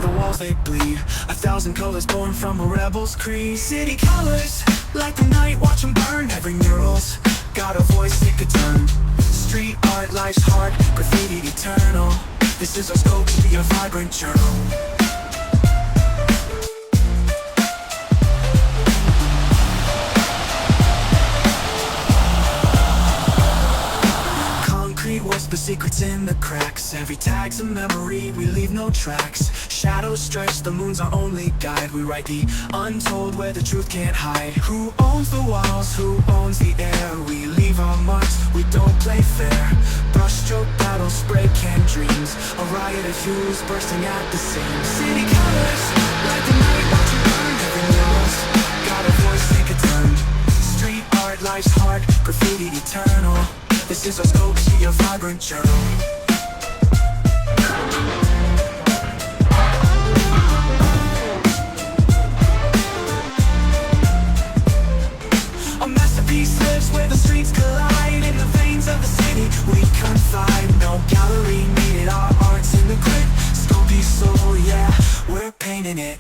the walls they bleed. 1,000 colors born from a rebel's creed. City colors, like the night, watch them burn. Every mural's got a voice, take a turn. Street art, life's heart, graffiti eternal. This is our Skopje, a vibrant journal. What's the secrets in the cracks? Every tag's a memory, we leave no tracks. Shadows stretch, the moon's our only guide. We write the untold where the truth can't hide. Who owns the walls, who owns the air? We leave our marks, we don't play fair. Brushstroke battles, spray can dreams. A riot of hues bursting at the seams. City colors, like the night, watch you burn. Every mural's got a voice, take a turn. Street art, life's heart, graffiti eternal. This is our Skopje, a vibrant journal. A masterpiece lives where the streets collide. In the veins of the city we confide. No gallery needed, our art's in the grit. Skopje soul, yeah, we're painting it.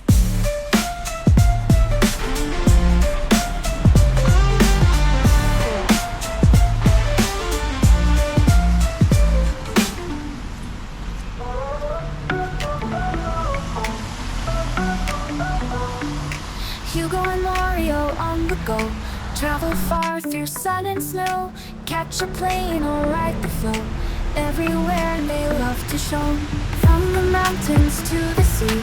Hugo and Mario on the go. Travel far through sun and snow. Catch a plane or ride the flow. Everywhere they love to show. From the mountains to the sea,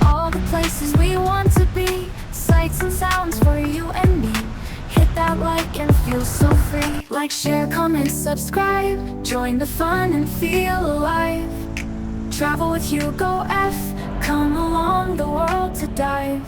all the places we want to be. Sights and sounds for you and me. Hit that like and feel so free. Like, share, comment, subscribe. Join the fun and feel alive. Travel with HugoF. Come along the world to dive.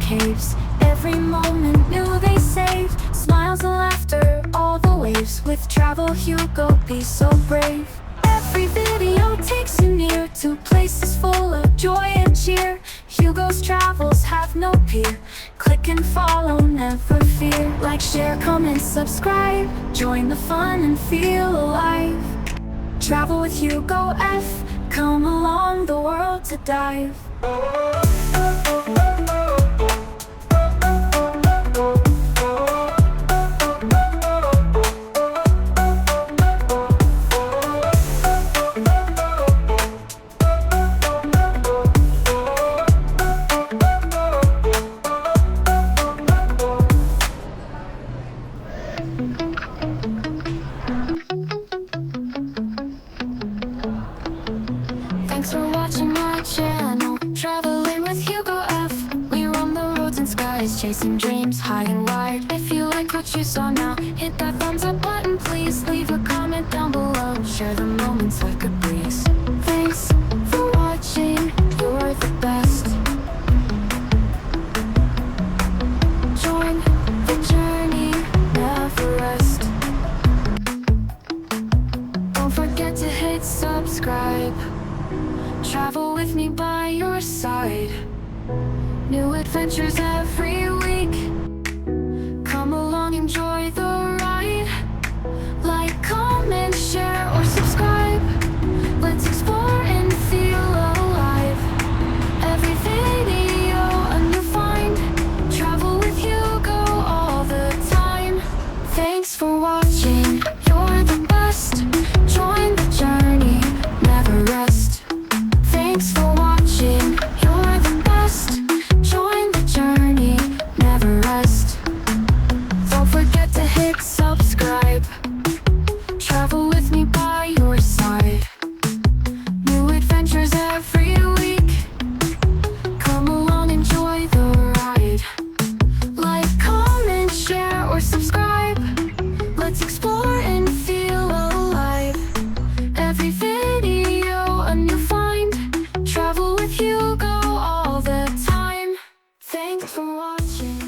Caves. Every moment new they save. Smiles and laughter, all the waves. With Travel Hugo, be so brave. Every video takes you near to places full of joy and cheer. Hugo's travels have no peer. Click and follow, never fear. Like, share, comment, subscribe. Join the fun and feel alive. Travel with HugoF. Come along the world to dive. Thanks for watching my channel, traveling with HugoF. We roam the roads and skies, chasing dreams high and wide. If you like what you saw now, hit that thumbs up button, please. Leave a comment down below, share the moments like a breeze. Thanks for watching, you're the best. Join the journey, never rest. Don't forget to hit subscribe. Travel with me by your side. New adventures every week. Come along, enjoy the ride. Like, comment, share, or subscribe. Let's explore and feel alive. Every video a new find. Travel with Hugo all the time. Thanks for watching, you're the best. Join the journey, never rest. Thanks for watching, you're the best. Join the journey, never rest. Don't forget to hit subscribe. Travel with me by your side. New adventures every week. Come along, enjoy the ride. Like, comment, share, or subscribe. Let's explore and feel alive. Every video a new find. Travel with Hugo all the time. Thanks for watching.